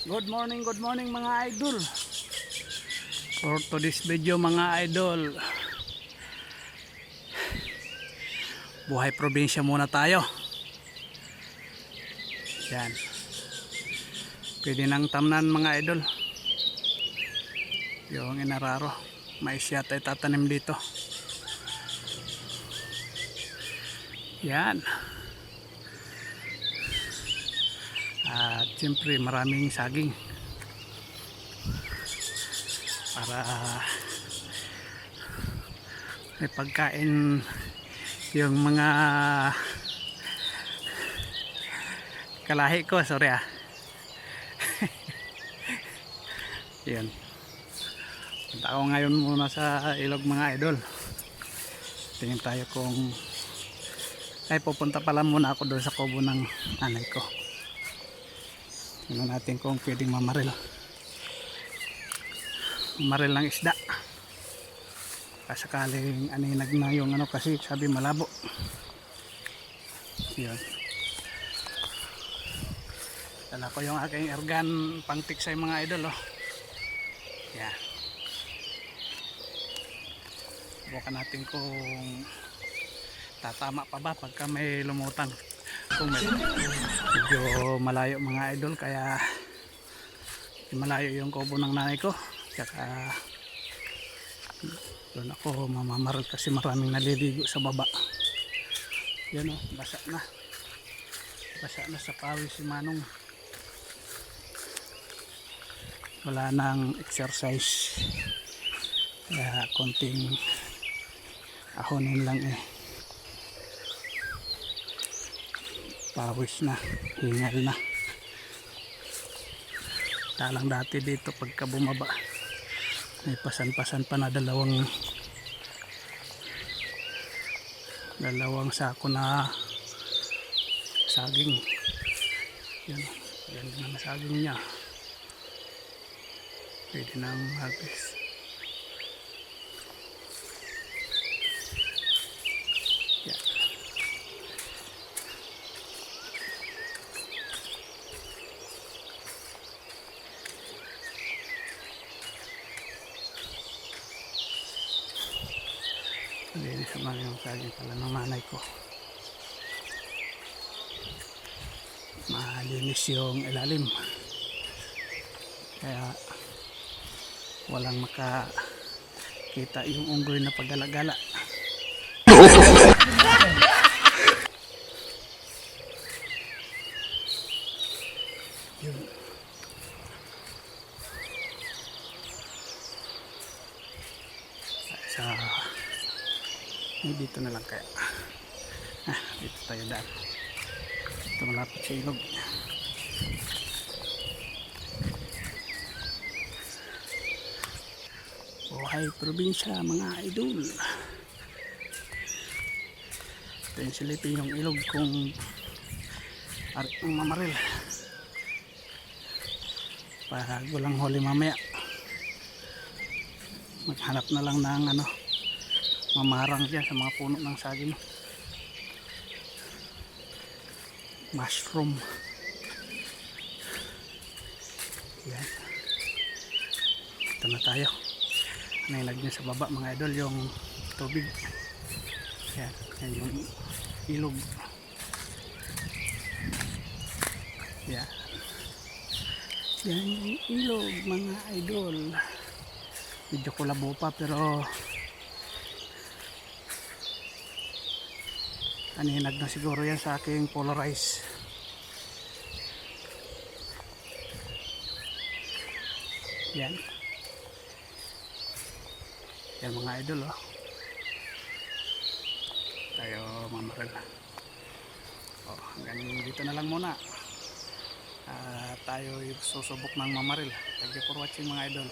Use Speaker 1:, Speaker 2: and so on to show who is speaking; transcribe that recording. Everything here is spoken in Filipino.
Speaker 1: Good morning mga idol. For today's video mga idol, buhay probinsya muna tayo. Yan. Pwede nang tamnan mga idol. Yung inararo, mais yata itatanim dito. Yan. At siyempre maraming saging para may pagkain yung mga kalahi ko. Sorry yan. Punta ako ngayon muna sa ilog mga idol. Tingin tayo kung pupunta pala muna ako doon sa kubo ng nanay ko. Tingnan natin kung pwedeng mamaril ng isda. Kasakaling aninag na yung kasi sabi malabo. Yun. Dala ko yung aking ergan pang tiksay mga idol. Yan. Bukan natin kung tatama pa ba pagka may lumutang. Kung medyo malayo mga idol, kaya malayo yung kubo ng nanay ko, tsaka doon ako mamamaril kasi maraming naliligo sa baba. Yan basa na sa pawis si Manong. Wala nang exercise, kaya konting ahonin lang pawis na, hingal na. Talang dati dito pagka bumaba may pasan-pasan pa na dalawang sako na saging. Yan na saging niya, pwede nang harvest. Linis naman yung saging pala ng nanay ko. Malinis yung ilalim, kaya walang makakita yung unggoy na paggalagala. Yun. Dito na lang kaya. Dito tayo daan. Dito malapit sa ilog. Buhay probinsya mga idol. Ito yung silipin yung ilog kung ang mamaril. Para walang huli mamaya. Maghanap na lang ng mamarang dyan sa mga puno ng saging. Mushroom. Yan. Ito na tayo. Nainag nyo sa baba mga idol yung tubig. Yan. Yan yung ilog. Yan. Yan yung ilog mga idol. Medyo kulabo pa pero aninag na siguro yan sa aking polarize. Yan mga idol. Tayo mamaril. Hanggang dito na lang muna. Tayo susubok ng mamaril. Thank you for watching mga idol.